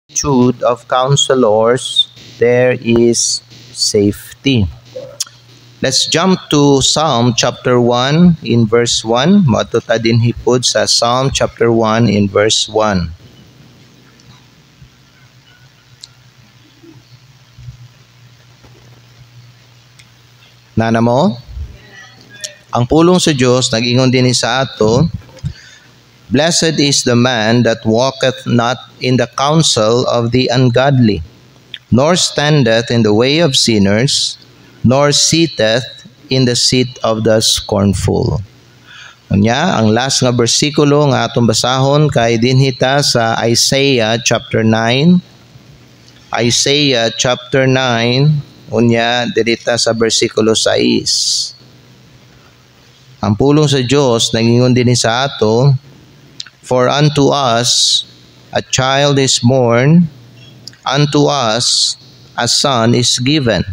multitude of counselors, there is safety. Let's jump to Psalm chapter 1 in verse 1. Matuta din hipod sa Psalm chapter 1 in verse 1. Nana mo? Ang pulong sa Diyos, nag-ingon din sa ato, Blessed is the man that walketh not in the counsel of the ungodly, nor standeth in the way of sinners, nor sitteth in the seat of the scornful. Unya, ang last nga bersikulo nga atong basahon kay dinhita sa Isaiah chapter 9. Isaiah chapter 9, unya dirita sa bersikulo 6. Ang pulong sa Diyos, nagingon din sa ato, For unto us a child is born, unto us a son is given,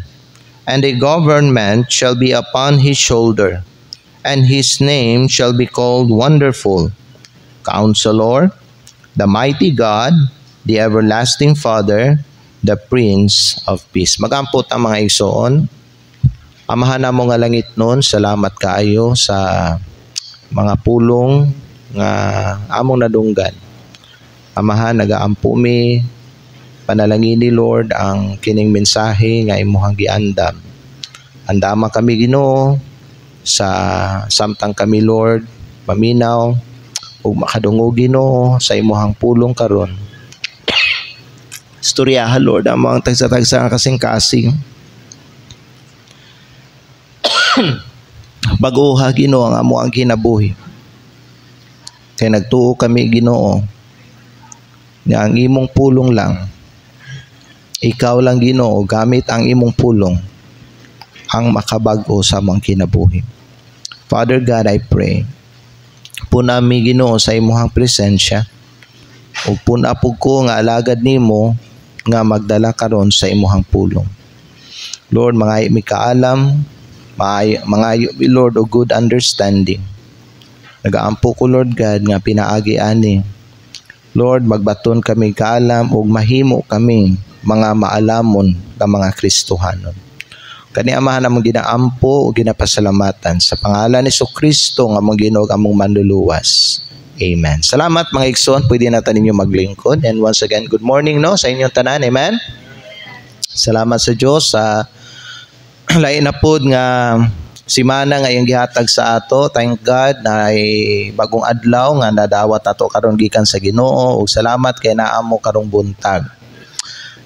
and a government shall be upon his shoulder, and his name shall be called Wonderful, Counselor, the Mighty God, the Everlasting Father, the Prince of Peace. Magampot ang mga igsoon. Amahan na mo nga langit nun, salamat kaayo sa mga pulong nga among nadunggan. Amahan, nagaampo mi, panalangin ni Lord ang kining mensahe nga imuhang giandam. Andama kami Ginoo sa samtang kami Lord, maminaw, ug makadungo Ginoo sa imuhang pulong karon. Istoryahan Lord ang mga tagsa-tagsa kasing-kasing. Baguha Ginoo ang amo ang kinabuhi. Kaya nagtuo kami Ginoo nga ang imong pulong lang, ikaw lang Ginoo, gamit ang imong pulong ang makabag-o sa among kinabuhi. Father God, I pray, puna mi Ginoo sa imong presensya, ug puna pug ko nga alagad nimo nga magdala karon sa imong pulong. Lord, mga mi kaalam, mga Lord o good understanding. Nagaampo ko Lord God nga pinaagi ani. Lord, magbaton kami kaalam ug mahimo kami mga maalamon nga mga Kristohanon. Kani amahan among ginaampo ug ginapasalamatan sa pangalan ni Kristo nga among Ginoo among manluluwas. Amen. Salamat mga igsoon, pwede natin ninyo maglingkod. And once again, good morning no sa inyong tanan. Amen. Salamat sa Dios sa lain na pod nga simana nga iyang gihatag sa ato. Thank God na ay bagong adlaw nga nadawat ato karon gikan sa Ginoo, ug salamat kay naamo karong buntag.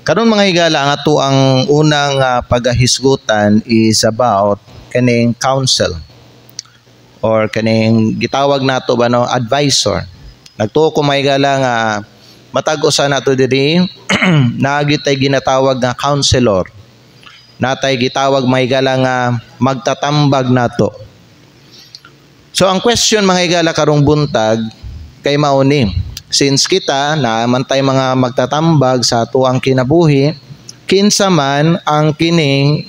Karon mga higala, ang ato ang unang pagahisgutan is about kaning counsel or kaning gitawag nato ba no advisor. Nagtuo ko mga higala nga matag usa nato diri nagitay ginatawag nga counselor. Natay gitawag mga higala nga magtatambag nato. So ang question mga higala karong buntag kay mauni, since kita na mantay mga magtatambag sa atuang kinabuhi, kinsa man ang kining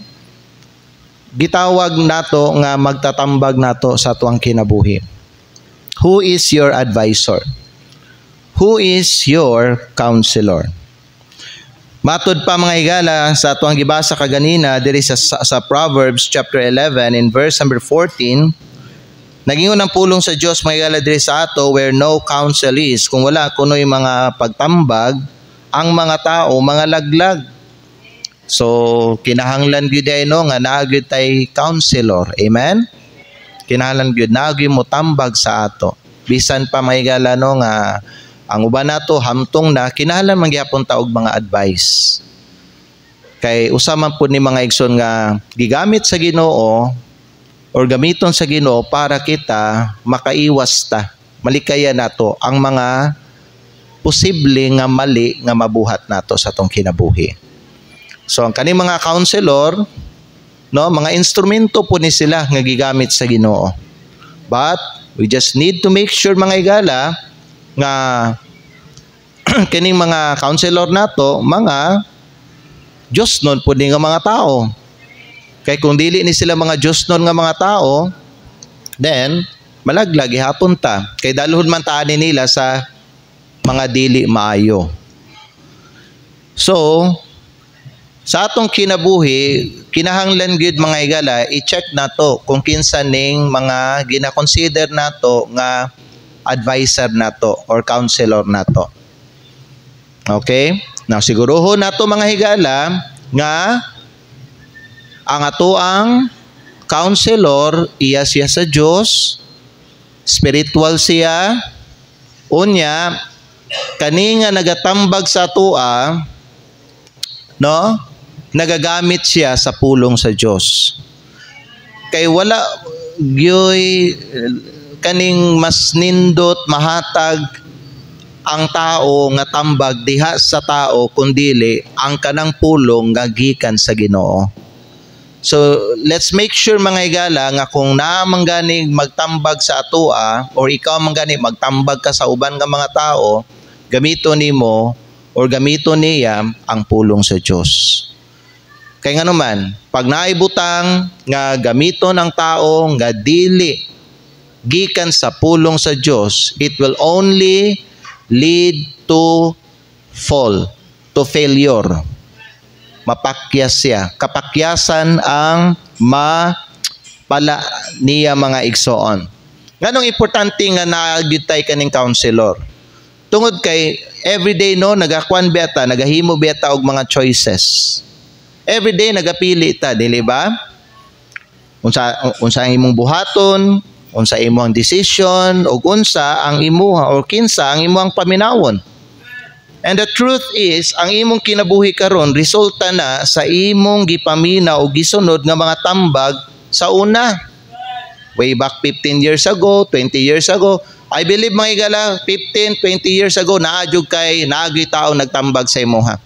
gitawag nato nga magtatambag nato sa atuang kinabuhi? Who is your advisor? Who is your counselor? Matod pa mga higala sa atuang gibasa kaganina diri sa Proverbs chapter 11 in verse number 14, nagingon ang pulong sa Dios mga higala diri sa ato, where no counsel is, kung wala kunoy mga pagtambag, ang mga tao mga laglag. So kinahanglan gyud ay no nga naa gyud tay counselor. Amen. Kinahanglan gyud naa gyud mo tambag sa ato. Bisan pa mga higala no nga ang uban nato hamtong na, kinahanglan man gyapon ta og mga advice. Kay usa man pud ni mga igsoon nga gigamit sa Ginoo or gamiton sa Ginoo para kita makaiwas ta, malikaya nato ang mga posible nga mali nga mabuhat nato sa atong kinabuhi. So ang kaning mga counselor no, mga instrumento po ni sila nga gigamit sa Ginoo. But we just need to make sure mga higala nga kining mga counselor nato mga Diyos nun po nga mga tao. Kay kung dili ni sila mga Diyos nun nga mga tao, then malaglag ihapon ta. Kay dalhon man taani nila sa mga dili maayo. So, sa atong kinabuhi, kinahanglan gyud mga higala, i-check nato kung kinsa ning mga gina-consider nato nga advisor nato or counselor nato. Okay? Now, siguruhon nato mga higala nga ang atoang counselor, iya siya sa Dios, spiritual siya, unya, kani nga nagatambag sa atoa, no? Nagagamit siya sa pulong sa Dios. Kay wala gyoy kaning mas nindot mahatag ang tao nga tambag diha sa tao kundili ang kanang pulong nga gikan sa Ginoo. So let's make sure mga higala nga kung naamang gani magtambag sa atoa or ikaw man gani magtambag ka sa uban nga mga tao, gamito nimo or gamito niya ang pulong sa Dios. Kay nga naman, pag naibutang nga gamiton ang tao nga dili gikan sa pulong sa Dios, it will only lead to fall, to failure. Mapakyas siya. Kapakyasan ang mapala niya mga igsoon. Nganong importante nga naagitay kaning counselor? Tungod kay everyday no nagakuan beta, nagahimo beta og mga choices. Everyday nagapili ta, dili ba? Unsa ang imong buhaton, unsa imong decision, ug unsa ang imuha or kinsa ang imong paminawon. And the truth is, ang imong kinabuhi karon resulta na sa imong gipaminaw o gisunod nga mga tambag sa una. Way back 15 years ago, 20 years ago, I believe mga higala, 15, 20 years ago, naadjog kay naagi tao nagtambag sa imuha.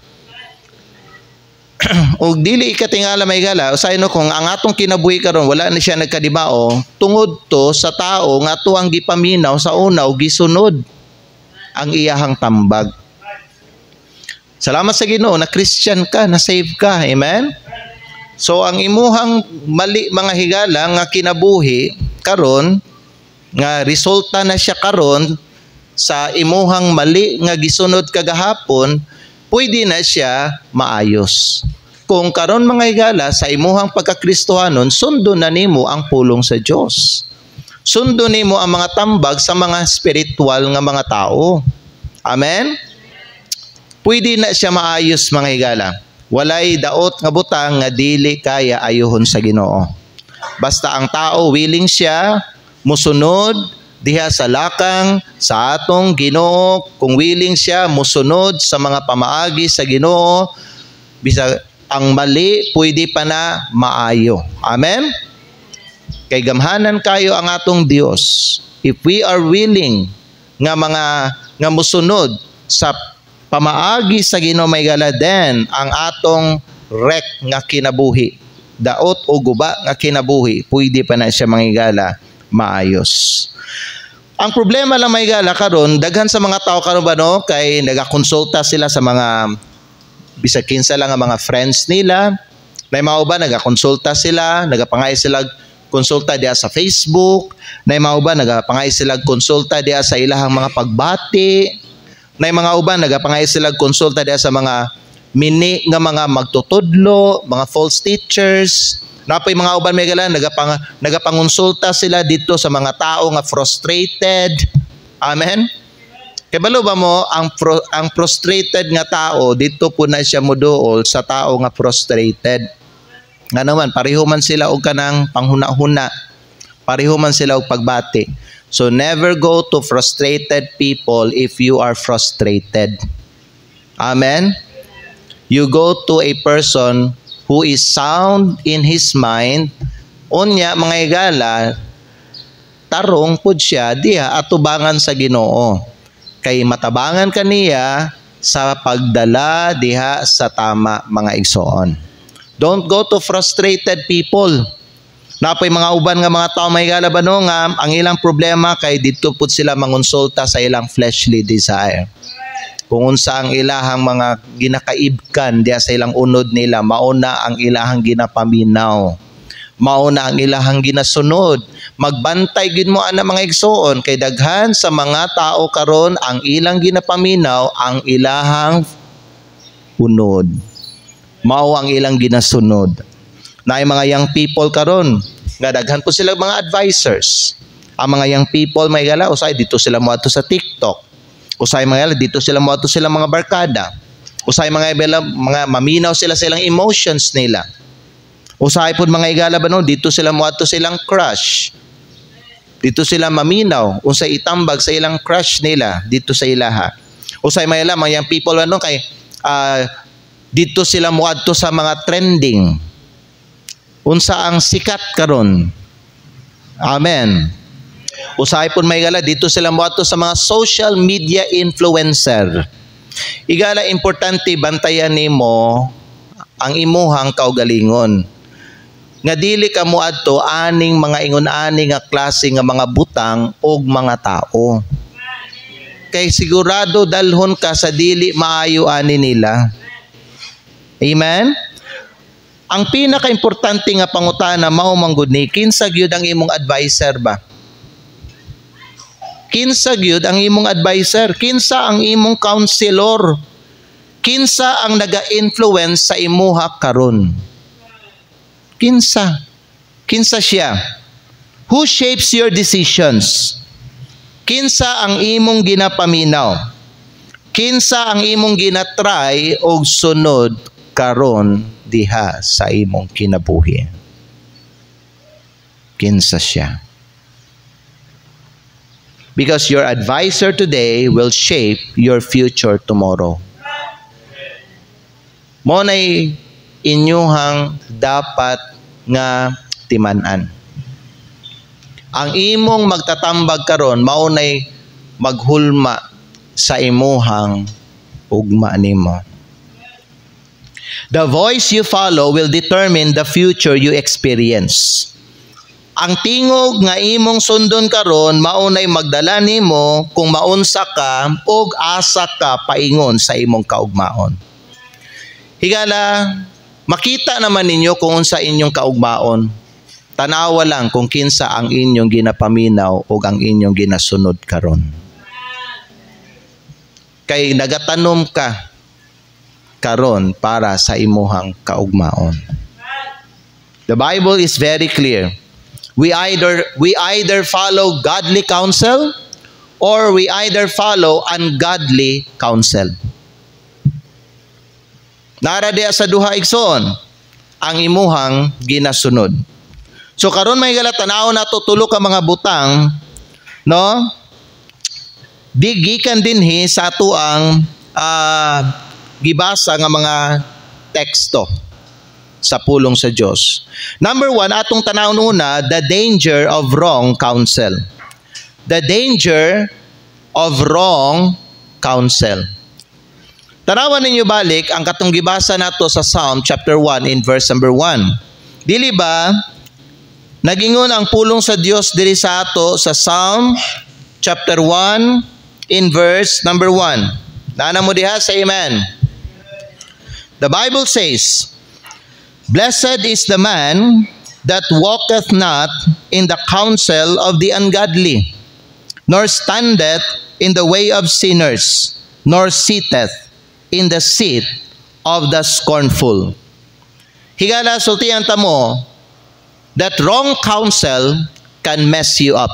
O dili ikatingala may higala, usahay no kung ang atong kinabuhi karon wala na siya nagkadimao, tungod to sa tao nga to ang gipaminaw sa una o gisunod ang iyahang tambag. Salamat sa Ginoo na Christian ka, na save ka. Amen? So ang imuhang mali mga higala nga kinabuhi karon nga resulta na siya karon sa imuhang mali nga gisunod kagahapon, pwede na siya maayos. Kung karon mga higala sa imuhang pagkakristohanon, sundo na nimo ang pulong sa Dios. Sundo nimo ang mga tambag sa mga spiritual nga mga tao. Amen? Pwede na siya maayos mga higala. Walay daot nga butang nga dili kaya ayuhon sa Ginoo. Basta ang tao willing siya musunod diha sa lakang sa atong Ginoo, kung willing siya musunod sa mga pamaagi sa Ginoo, bisag ang mali pwede pa na maayo. Amen? Kay gamhanan kayo ang atong Dios. If we are willing nga musunod sa pamaagi sa Ginoo may gala, then ang atong rek nga kinabuhi, daot o guba nga kinabuhi, pwede pa na siya mangigala maayos. Ang problema lang may gala karon, daghan sa mga tao karon ba no, kay nagakonsulta sila sa mga bisag kinsa lang ang mga friends nila. May mga uban nagakonsulta sila, nagapangay sila konsulta diha sa Facebook. May mga uban nagapangay sila konsulta diha sa ilahang mga pagbati. May mga uban nagapangay sila konsulta diha sa mga mini nga mga magtutudlo, mga false teachers. Napay mga uban may gala nagapangonsulta sila dito sa mga tao nga frustrated. Amen. Kay balo ba mo ang frustrated nga tao dito po na siya moduol sa tao nga frustrated. Nga naman pareho man sila og kanang panghuna-huna. Pareho man sila og pagbati. So never go to frustrated people if you are frustrated. Amen. You go to a person who is sound in his mind. Unya mga higala, tarong pud siya diha atubangan sa Ginoo. Kay matabangan kaniya sa pagdala diha sa tama mga igsoon. Don't go to frustrated people. Napay mga uban nga mga tao may higala ba no nga ang ilang problema kay dito pud sila mangonsulta sa ilang fleshly desire. Kung unsa ang ilahang mga ginakaibkan diya sa ilang unod nila, mauna ang ilahang ginapaminaw. Mauna ang ilahang ginasunod. Magbantay gid mo ana mga igsoon kay daghan sa mga tao karon ang ilang ginapaminaw ang ilahang unod. Mao ang ilang ginasunod. Na ay mga young people karon nga daghan po sila mga advisors. Ang mga young people may gala usay dito sila moadto sa TikTok. Usay mga gala dito sila moadto sila mga barkada. Usay mga maminaw sila sa ilang emotions nila. Usay pud mga igala ba no dito sila moadto silang crush. Dito sila maminaw unsay itambag sa ilang crush nila dito sa ilaha. Usay mga young people ano kay dito sila moadto sa mga trending. Unsa ang sikat karon. Amen. Usahay pud may gala dito sila moadto sa mga social media influencer. Igala importante bantayan nimo ang imuhang kaugalingon. Nga dili ka moadto aning mga ingon-ani nga klase nga mga butang og mga tao. Kay sigurado dalhon ka sa dili maayo ani nila. Amen. Ang pinaka-importante nga pangutana mao manggod ni kinsa gyud ang imong advisor ba? Kinsa gyud ang imong advisor? Kinsa ang imong counselor? Kinsa ang naga-influence sa imuha karon? Kinsa? Kinsa siya? Who shapes your decisions? Kinsa ang imong ginapaminaw? Kinsa ang imong ginatry og sunod karon diha sa imong kinabuhi? Kinsa siya? Because your advisor today will shape your future tomorrow. Mo nay inyuhang dapat nga timan-an. Ang imong magtatambag karon mao nay maghulma sa imuhang ugma nimo. The voice you follow will determine the future you experience. Ang tingog nga imong sundon karon mao nay magdala nimo kung maunsa ka og asa ka paingon sa imong kaugmaon. Higala, makita naman ninyo kung unsa inyong kaugmaon. Tanawa lang kung kinsa ang inyong ginapaminaw o ang inyong ginasunod karon. Kay nagatanom ka karon para sa imuhang kaugmaon. The Bible is very clear. We either follow godly counsel or we either follow ungodly counsel. Nara diya sa duha igsoon ang imuhang ginasunod. So karon may galatanaw nato tulo ka mga butang, no? Gikan dinhi sa ato ang gibasa nga mga teksto sa pulong sa Dios. Number 1, atong tanawon una, the danger of wrong counsel. The danger of wrong counsel. Tanawan ninyo balik ang katong gibasa nato sa Psalm chapter 1 in verse number 1. Dili ba nagingon ang pulong sa Dios diri sa ato sa Psalm chapter 1 in verse number 1. Nana mo diha sa amen. The Bible says, "Blessed is the man that walketh not in the counsel of the ungodly, nor standeth in the way of sinners, nor sitteth in the seat of the scornful." Higala sultihan ta mo that wrong counsel can mess you up.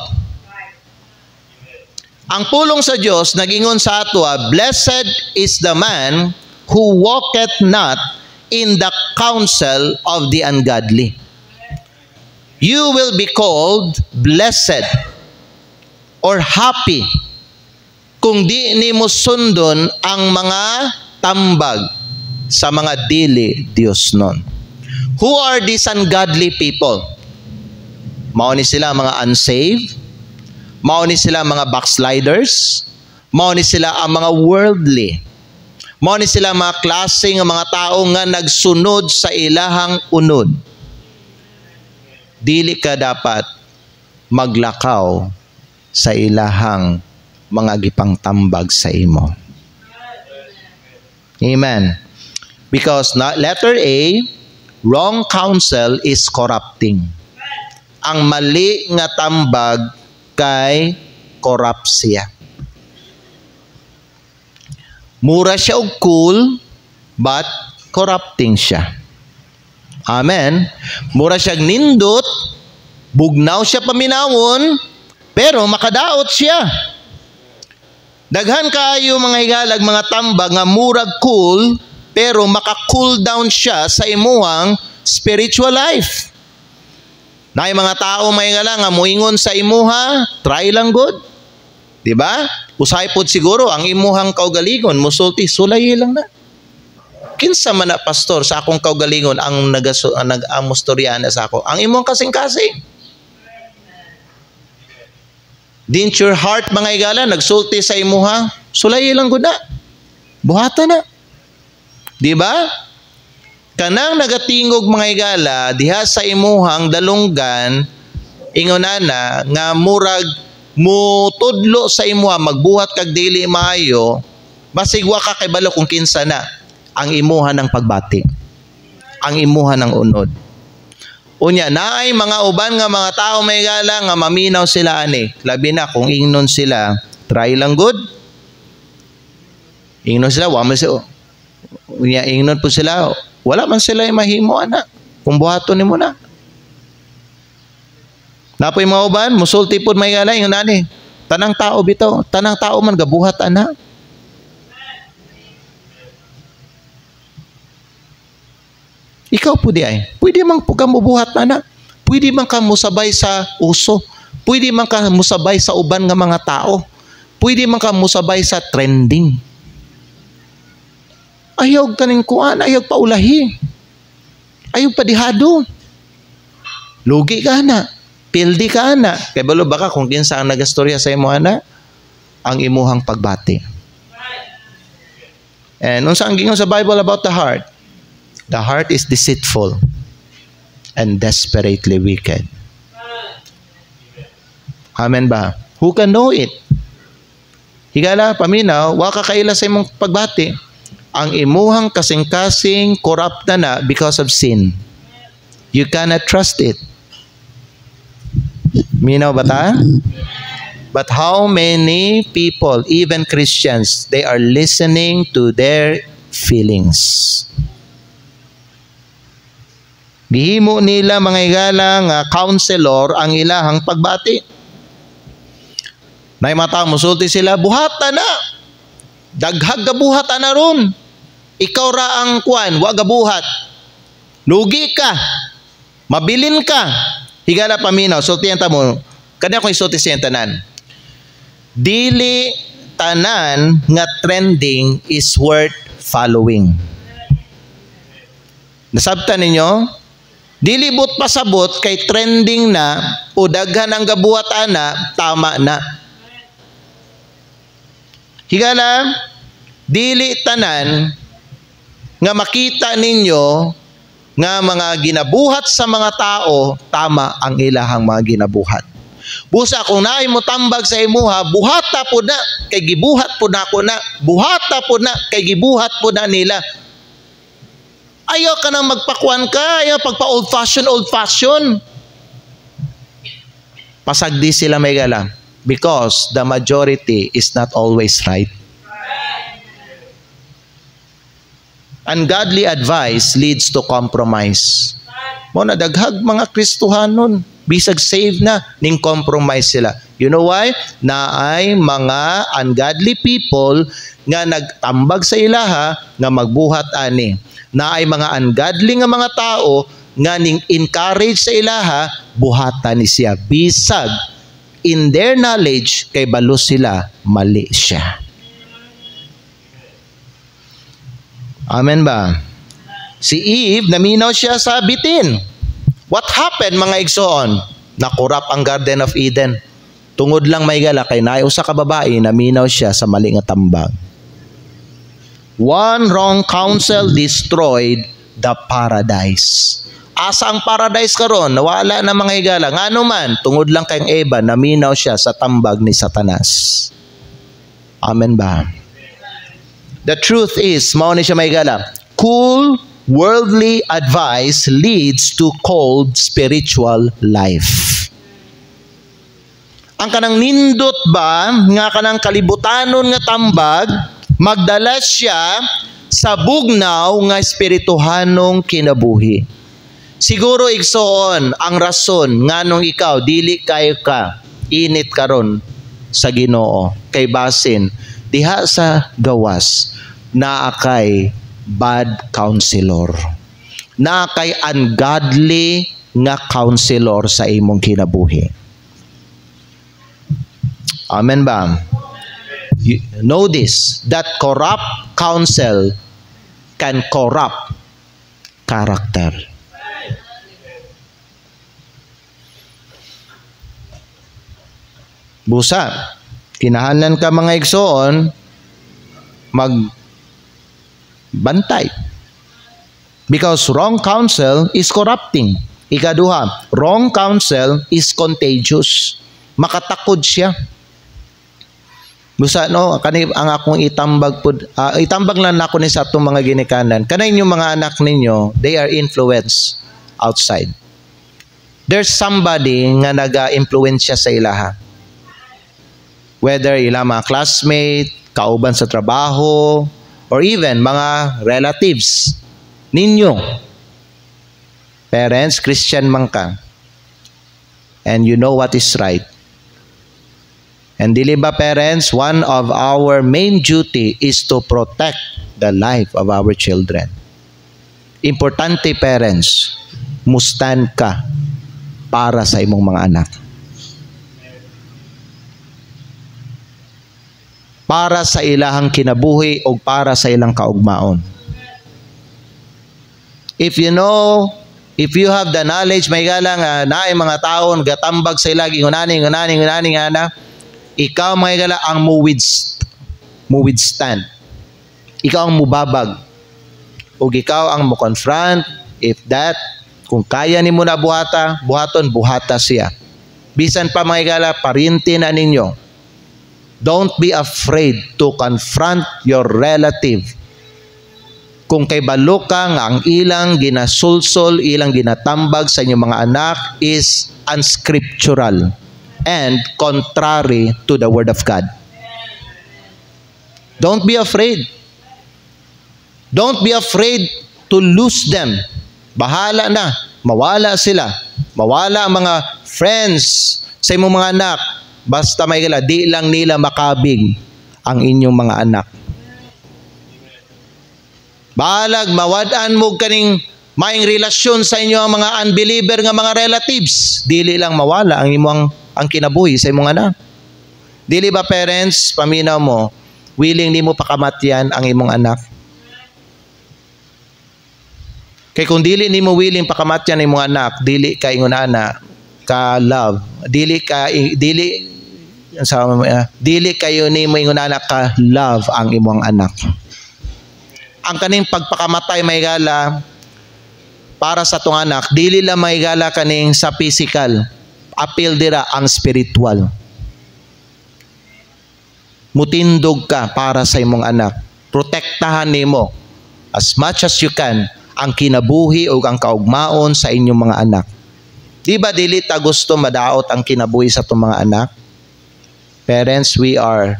Ang pulong sa Dios nagingon sa ato, blessed is the man who walketh not in the counsel of the ungodly. You will be called blessed or happy kung di nimo sundon ang mga tambag sa mga dili Dios nun. Who are these ungodly people? Mao ni sila mga unsaved, mao ni sila mga backsliders, mao ni sila ang mga worldly. Mao ni sila mga klase ng mga tao nga nagsunod sa ilahang unod. Dili ka dapat maglakaw sa ilahang mga gipangtambag sa imo. Amen. Because letter A, wrong counsel is corrupting. Ang mali nga tambag kay corrupt siya. Mura siya og cool, but corrupting siya. Amen. Mura siyang nindot, bugnaw siya paminawon, pero makadaot siya. Daghan kaayo mga higalag, mga tambag nga murag cool, pero maka-cool down siya sa imuhang spiritual life. Na mga tao may nga lang nga muingon sa imuha, try lang good. Diba? Usahay pod siguro ang imuhang kaugalingon, musulti, sulay lang na. Kinsa man na pastor sa akong kaugalingon ang nag-amustorya sa ako. Ang imong kasing-kasing. Didn't your heart mga higala, nagsulti sa imuha, sulay lang good na. Buhata na. Diba? Kanang nagatingog mga higala, diha sa imuhang dalunggan, ingonana, nga murag mutudlo sa imuha, magbuhat kag dili maayo, basigwa ka kay balo kung kinsa na ang imuha ng pagbati, ang imuha ng unod. Unya, naay mga uban nga mga tao may gala nga maminaw sila ani. Labi na kung ingnon sila, try lang good. Ingnon sila, wa man sila. Unya, ingnon po sila, wala man sila yung mahimo ana. Kung buhaton nimo na. Napoy mga uban, musulti po may gala, ingnon ani. Tanang tao bitaw, tanang tao man gabuhat ana. Ikaw po di ay, pwede man po ka mubuhat na. Pwede man ka musabay sa uso. Pwede man ka musabay sa uban nga mga tao. Pwede man ka musabay sa trending. Ayaw kaning kuan, ayaw paulahi. Ayaw padihado. Lugi ka na. Pildi ka na. Kaya balo baka kung kinsa ang nagastorya sa imo ana, ang imuhang pagbati. And unsa ang gingon sa Bible about the heart? The heart is deceitful and desperately wicked. Amen ba? Who can know it? Higala, paminaw, wa ka kaila sa imong pagbati. Ang imuhang kasing-kasing corrupt na because of sin. You cannot trust it. Minaw ba ta? But how many people, even Christians, they are listening to their feelings. Gihimo nila mga higala nga counselor ang ilahang pagbati. Nay mata musulti sila, buhata na. Daghag gabuhat na ron. Ikaw ra ang kuan, wa gabuhat. Lugi ka. Mabilin ka. Higala paminaw, sultihan ta mo. Kanya ko isulti siya tanan. Dili tanan nga trending is worth following. Nasabtan ninyo? Dilibot pasabot kay trending na o daghan ang gabuhat ana, tama na. Higala, dili tanan nga makita ninyo nga mga ginabuhat sa mga tao, tama ang ilahang mga ginabuhat. Busa kung naay mo tambag sa imuha, buhata po na, kay gibuhat po na ako na, buhata po na, kay gibuhat po na nila. Ayaw ka nang magpakuan ka, ayaw pagpa old fashion. Pasagdi sila may gala. Because the majority is not always right. Ungodly advice leads to compromise. Mo na daghag mga Kristohanon, bisag save na, ning compromise sila. You know why? Naay mga ungodly people nga nagtambag sa ilaha nga magbuhat ani. Na ay mga ungodly nga mga tao nga ning encourage sa ilaha, buhatan ni siya. Bisag, in their knowledge, kay balo sila, mali siya. Amen ba? Si Eve, naminaw siya sa bitin. What happened mga igsoon? Nakurap ang Garden of Eden. Tungod lang may gala, kay naay usa ka babae, naminaw siya sa mali nga tambag. One wrong counsel destroyed the paradise. Asa ang paradise karon? Nawala na mga higala. Ngano man, tungod lang kay Eva, naminaw siya sa tambag ni Satanas. Amen ba? The truth is, mao ni siya may higala, cool worldly advice leads to cold spiritual life. Ang kanang nindot ba, nga kanang kalibutanon nga tambag, magdala siya sa bugnaw nga espirituhanong kinabuhi. Siguro igsoon ang rason nganong ikaw dili kayo ka init karon sa Ginoo kay basin diha sa gawas naa kay bad counselor, naa kay ungodly nga counselor sa imong kinabuhi. Amen ba? You know this, that corrupt counsel can corrupt character. Busa, kinahanglan ka mga igsoon magbantay. Because wrong counsel is corrupting. Ikaduha, wrong counsel is contagious. Makatakod siya. Busa no, kani ang akong itambag pud itambag lang nako ni sa atong mga ginikanan. Kanay inyong mga anak ninyo, they are influenced outside. There's somebody nga naga-impluwensya sa ilaha. Whether ila mga classmate, kauban sa trabaho, or even mga relatives ninyo. Parents, Christian man ka. And you know what is right. And dili ba parents, one of our main duty is to protect the life of our children. Importante parents, mustan ka para sa imong mga anak. Para sa ilahang kinabuhi o para sa ilang kaugmaon. If you know, if you have the knowledge, may galang naay mga taon gatambag sa ilagi ngunani ana, ikaw may gala ang muwithstand. Ikaw ang mubabag. O ikaw ang mo-confront, if that, kung kaya ni mo na buhata siya. Bisan pa mga gala, parinti na ninyo. Don't be afraid to confront your relative. Kung kay balo ka nga ang ilang ginasulsol, ilang ginatambag sa inyong mga anak is unscriptural and contrary to the Word of God. Don't be afraid. Don't be afraid to lose them. Bahala na. Mawala sila. Mawala ang mga friends sa imong mga anak. Basta may gala, di lang nila makabig ang inyong mga anak. Balag, mawad-an mo kaning maing relasyon sa inyo ang mga unbeliever nga mga relatives. Dili lang mawala ang kinabuhi sa imong anak. Dili ba parents, paminaw mo, willing ni mo pakamatyan ang imong anak? Kay kung dili ni mo willing pakamatyan ang imong anak, dili ka ingon ana ka love. Dili kayo ni mo ingon anak ka love ang imong anak. Ang kaning pagpakamatay may gala para sa tong anak, dili lang may gala kaning sa physical, appeal dira ang spiritual. Mutindog ka para sa imong anak. Protektahan nimo as much as you can ang kinabuhi o ang kaugmaon sa inyong mga anak. Di ba dili ta gusto madaot ang kinabuhi sa itong mga anak? Parents, we are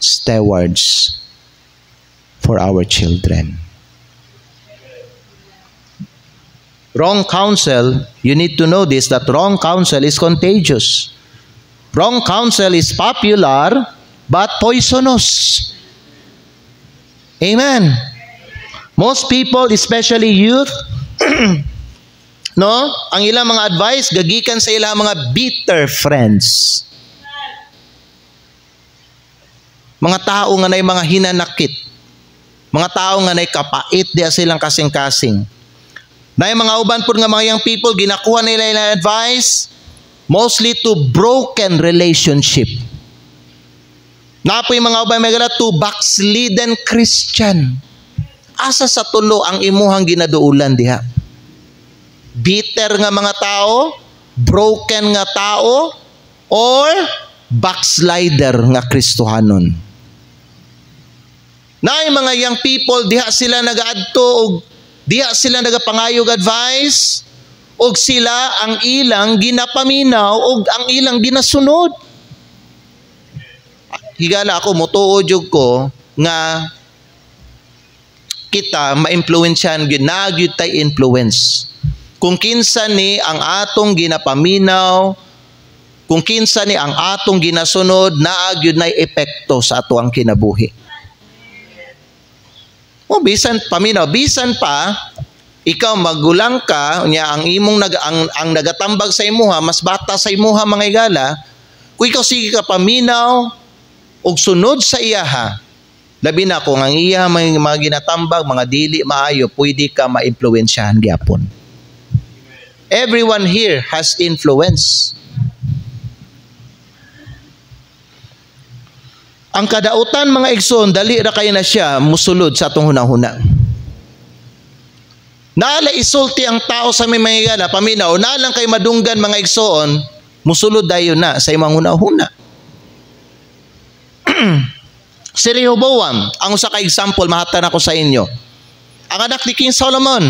stewards for our children. Wrong counsel, you need to know this, that wrong counsel is contagious. Wrong counsel is popular but poisonous. Amen. Most people, especially youth, no, ang ilang mga advice gagikan sa ilang mga bitter friends. Mga tao nga nay mga hinanakit. Mga tao nga nay kapait diya silang kasing-kasing. Nay mga uban pud nga mga young people ginakuha nila ilang advice mostly to broken relationship. Napoy mga uban may gala to backslidden Christian. Asa sa tulo ang imuhang ginaduulan diha? Bitter nga mga tao, broken nga tao, or backslider nga Kristohanon. Naay mga young people, diha sila nagaadto og diha sila nagapangayog advice og sila ang ilang ginapaminaw og ang ilang ginasunod. Higala ako motuod jud ko nga kita maimpluwensyahan gyud, nagyud tay influence. Kung kinsa ni ang atong ginapaminaw, kung kinsa ni ang atong ginasunod, naagyud nay epekto sa ato ang kinabuhi. O bisan paminaw, bisan pa ikaw magulang ka, unya ang imong ang nagatambag sa imuha mas bata sa imuha mga igala, kung ikaw sige ka paminaw og sunod sa iyaha, labi na kung ang iya mga ginatambag, mga dili maayo, pwede ka maimpluwensyahan gyapon. Everyone here has influence. Ang kadautan mga igsoon, dali ra kayo na siya musulod sa atong hunahuna. Naala isulti ang tao sa may mga igala, paminaw, naalang kay madunggan mga igsoon, musulod dayon na sa imong hunahuna. Si Rehoboam, ang usa ka example mahatan ako sa inyo. Ang anak ni King Solomon,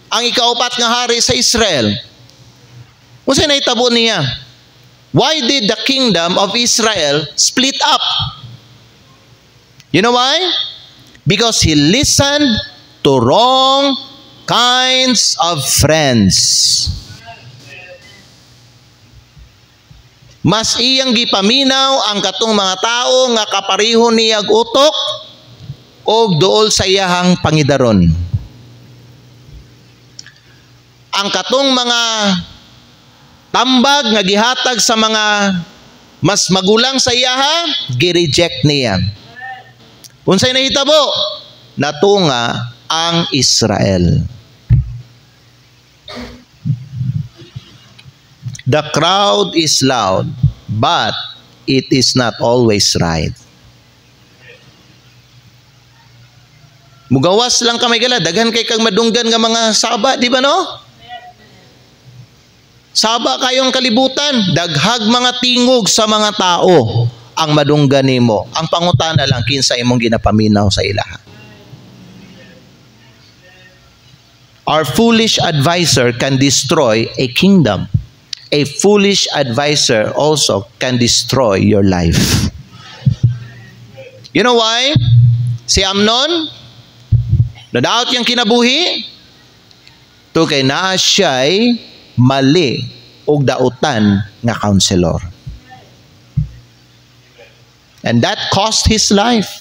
ang ikaupat nga hari sa Israel. Unsay nahitabo niya? Why did the kingdom of Israel split up? You know why? Because he listened to wrong kinds of friends. Mas iyang gipaminaw ang katong mga tao nga kapareho niyag utok og duol sa iyahang pangidaron. Ang katong mga tambag nga gihatag sa mga mas magulang sa iyaha, gi-reject niya. Unsay nahitabo? Natunga ang Israel. The crowd is loud, but it is not always right. Mugawas lang ka may gala, daghan kay kang madunggan nga mga saba, di ba no? Saba kayong kalibutan, daghag mga tingog sa mga tao ang madunggan nimo. Ang pangutana lang kinsa imong ginapaminaw sa ilaha. Our foolish advisor can destroy a kingdom. A foolish advisor also can destroy your life. You know why? Si Amnon, nadaot yung kinabuhi, to kay naa siya'y mali og dautan nga counselor. And that cost his life.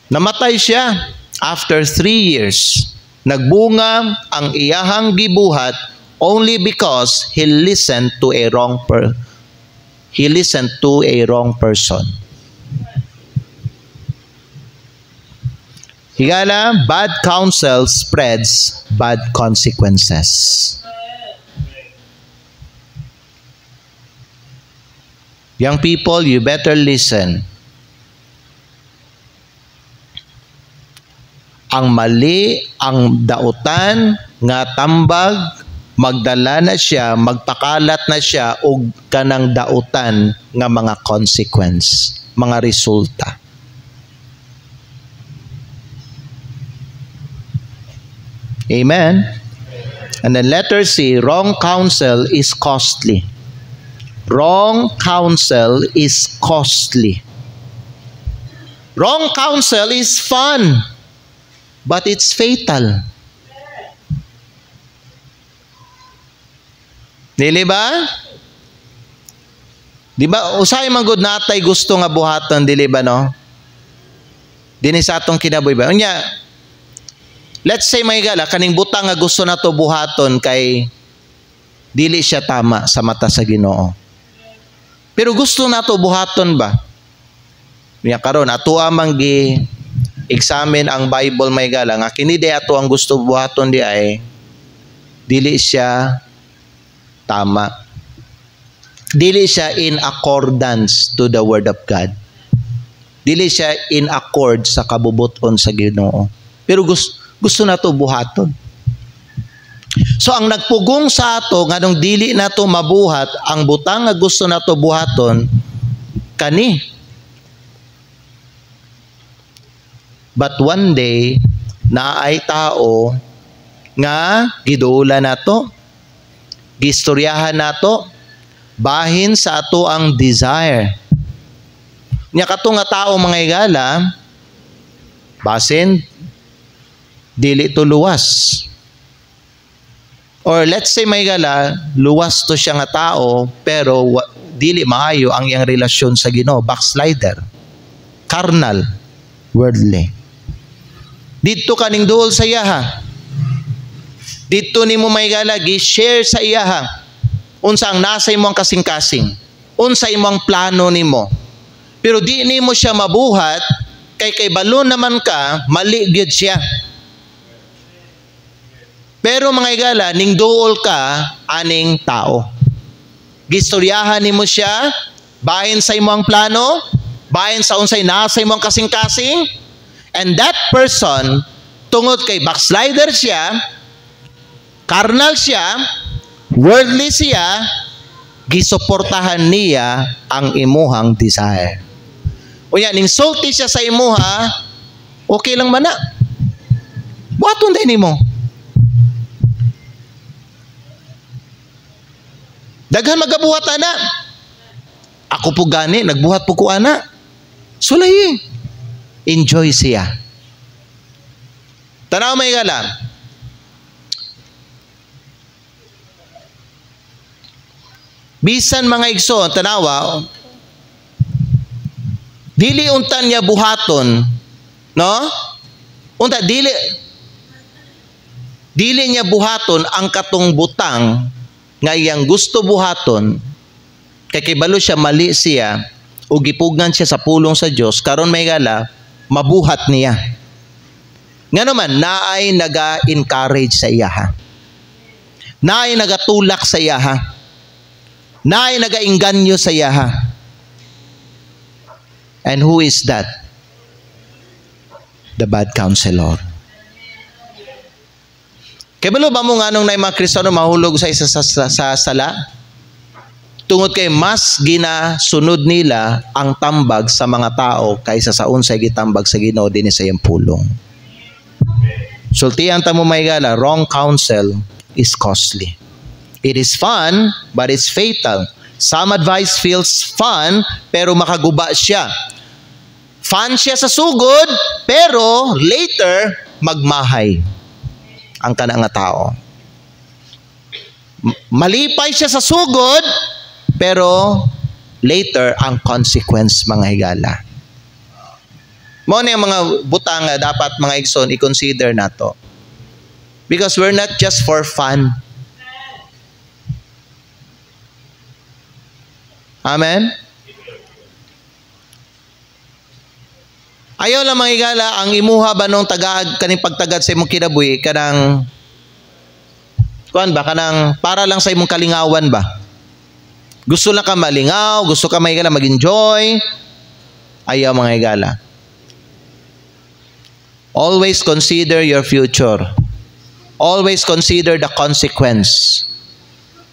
Namatay siya after 3 years. Nagbunga ang iyahang gibuhat only because he listened to a wrong person. Higala, bad counsel spreads bad consequences. Young people, you better listen. Ang mali, ang dautan, nga tambag, magdala na siya, magpakalat na siya, og kanang dautan nga mga consequence, mga resulta. Amen? And then letter C, wrong counsel is costly. Wrong counsel is costly. Wrong counsel is fun, but it's fatal. Dili ba? Di ba, usay man gud natay gusto nga buhaton, dili ba no? Dini sa atong kinabuhi ba? Unya, let's say may gala, kaning butang nga gusto nato buhaton kay dili siya tama sa mata sa Ginoo. Pero gusto nato buhaton ba? Niya karon ato amang gi-examine ang Bible may gala nga kini di ato ang gusto buhaton di ay dili siya tama. Dili siya in accordance to the word of God. Dili siya in accord sa kabubuton sa Ginoo. Pero gusto nato buhaton. So ang nagpugong sa ato nganong dili nato mabuhat ang butang nga gusto nato buhaton kani. But one day naay tao nga giduula nato, gistoryahan nato bahin sa ato ang desire. Nya kato nga tao mga igala Basin, dili to luwas. Or let's say may gala, luwas to siya nga tao, pero dili maayo ang iyang relasyon sa Ginoo, backslider, carnal, worldly. Dito kaning duol sa iyaha. Dito nimo may gala, gi-share sa iyaha. Unsa ang nasa imo ang kasing-kasing. Unsa imo ang plano nimo. Pero di nimo siya mabuhat, kay balon naman ka, mali gyud siya. Pero mga igala, ning duol ka, aning tao. Gistoryahan nimo siya, bahin sa imo ang plano, bahin sa unsay nasa imo ang kasing-kasing, and that person, tungod kay backslider siya, carnal siya, worldly siya, gisuportahan niya ang imuhang desire. Unya, ning sulti siya sa imuha, okay lang man na. Buhaton din nimo. Daghan magabuhat ana. Ako po gani, nagbuhat po ko ana. Sulay. Enjoy siya. Tanaw may gala. Bisan mga igsoon, tanawa, dili untan niya buhaton, no? Unta, dili niya buhaton ang katong butang nga iyang gusto buhaton, kay kibalo siya mali siya, o gipugnan siya sa pulong sa Dios, karon may gala, mabuhat niya. Nga naman, naay naga-encourage sa iyaha. Naay nagatulak sa iyaha. Naay naga-inganyo sa iyaha. And who is that? The bad counselor. Kaya ba mo nga nung na mga Kristiyano mahulog sa isa sa sala? Tungod kay mas ginasunod nila ang tambag sa mga tao kaysa sa unsay gitambag sa Ginoo dinhi sa iyang pulong. Sultian ta mo may gala, wrong counsel is costly. It is fun, but it's fatal. Some advice feels fun, pero makaguba siya. Fun siya sa sugod, pero later, magmahay ang kana nga tao. Malipay siya sa sugod, pero later, ang consequence mga higala. Mo na yung mga butang nga dapat mga igsoon i-consider nato. Because we're not just for fun. Amen? Ayaw lang mga higala, ang imuha ba nung tagaag, kaning pagtagad sa imong kinabuhi, kanang, kuan ba, kanang para lang sa imong kalingawan ba? Gusto lang ka malingaw, gusto ka mga higala mag-enjoy, ayaw mga higala. Always consider your future. Always consider the consequence.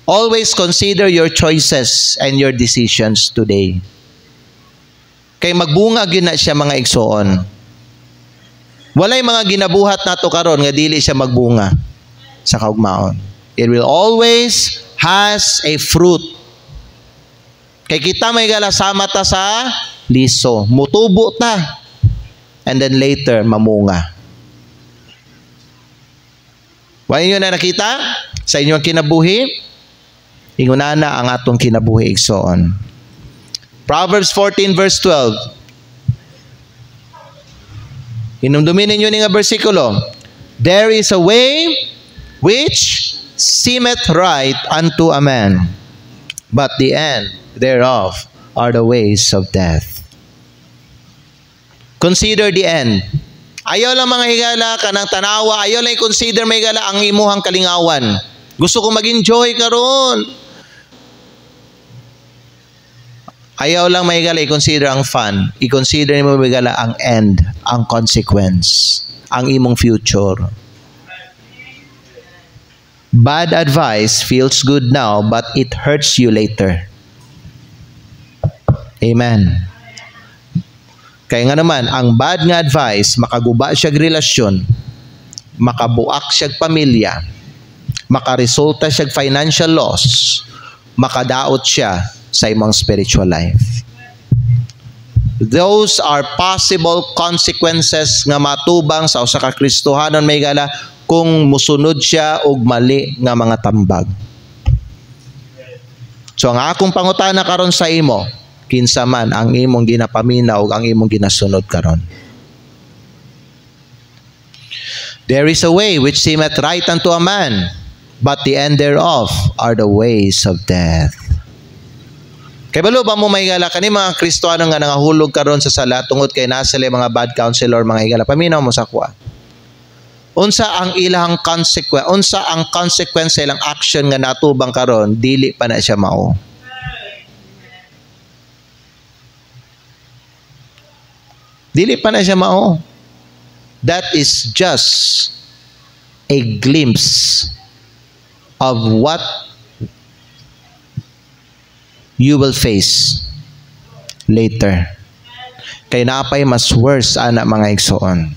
Always consider your choices and your decisions today. Kay magbunga gyud na siya mga igsoon. Walay mga ginabuhat nato karon nga dili siya magbunga sa kaugmaon. It will always has a fruit. Kay kita may galasama ta sa liso, mutubo ta. And then later mamunga. Wala niyo na nakita sa inyong kinabuhi? Ingunana ang atong kinabuhi igsoon. Proverbs 14 verse 12. Hinumdumin ninyo nga bersikulo. There is a way which seemeth right unto a man, but the end thereof are the ways of death. Consider the end. Ayaw lang mga higala kanang tanawa, ayaw lang i-consider mga higala ang imuhang kalingawan. Gusto ko mag-enjoy karon. Ayaw lang mga higala i-consider ang fun. I-consider mo mga higala ang end, ang consequence, ang imong future. Bad advice feels good now, but it hurts you later. Amen. Kaya nga naman, ang bad nga advice, makaguba siya relasyon, makabuak siya pamilya, makaresulta siya financial loss, makadaot siya sa imong spiritual life. Those are possible consequences nga matubang sa usa ka Kristohanon may gala kung musunod siya og mali nga mga tambag. So ang akong pangutana karon sa imo, kinsa man ang imong ginapamina ug ang imong ginasunod karon? There is a way which seemeth right unto a man, but the end thereof are the ways of death. Kay balo ba mo may higala kani mga Kristohano nga nangahulog karon sa sala tungod kay naa sila mga bad counselor mga higala, paminaw mo sa kuha. Unsa ang ilang consequence sa ilang action nga natubang karon, dili pa na siya mao. Dili pa na siya mao. That is just a glimpse of what you will face later. Kay napay mas worse ana mga igsoon.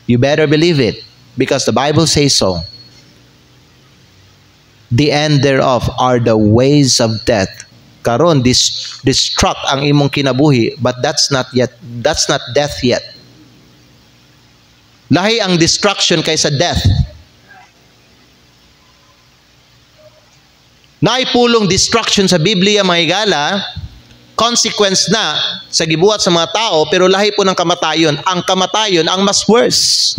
You better believe it because the Bible says so. The end thereof are the ways of death. Karon destruct ang imong kinabuhi, but that's not death yet. Lahi ang destruction kaysa death. Naipulong destruction sa Biblia mga higala, consequence na sa gibuhat sa mga tao, pero lahi po ng kamatayon. Ang kamatayon ang mas worse.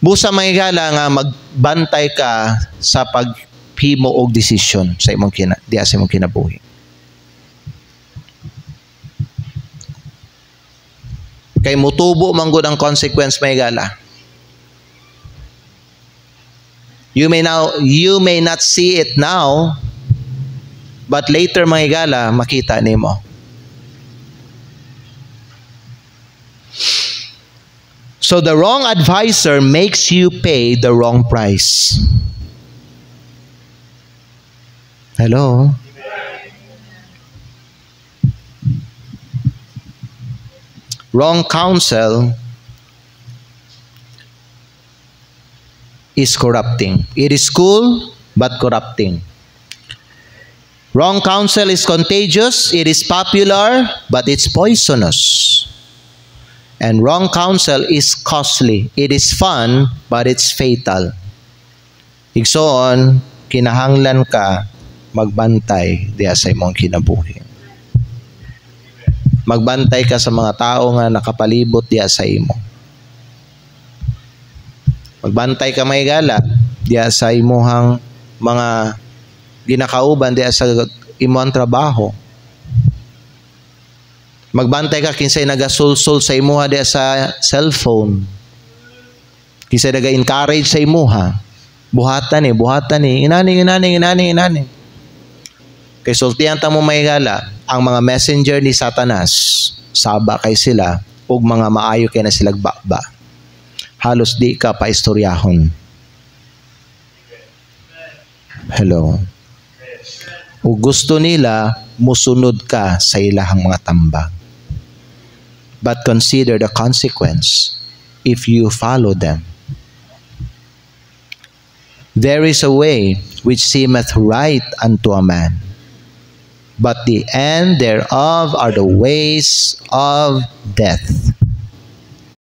Busa mga higala nga magbantay ka sa paghimo og desisyon sa imong kinabuhi. Kay mutubo man gud ang consequence mga higala. You may not see it now, but later mga higala makita nimo. So the wrong advisor makes you pay the wrong price. Hello? Wrong counsel is corrupting. It is cool but corrupting. Wrong counsel is contagious. It is popular but it's poisonous. And wrong counsel is costly. It is fun but it's fatal. Igsoon, kinahanglan ka magbantay diya sa imong kinabuhi. Magbantay ka sa mga tao nga nakapalibot diya sa imo. Magbantay ka may gala diya sa imuhang mga ginakauban diya sa imong trabaho. Magbantay ka kinsay nagasulsol sa imuha diya sa cellphone. Kinsay naga-encourage sa imuha. Buhatan ni. Inani. Kay sultihan ta mo may gala, ang mga messenger ni Satanas, saba kay sila, ug mga maayo kay na sila baba. Halos di ka pa istoryahon. Hello. Ug gusto nila musunod ka sa ilahang mga tambag. But consider the consequence if you follow them. There is a way which seemeth right unto a man, but the end thereof are the ways of death.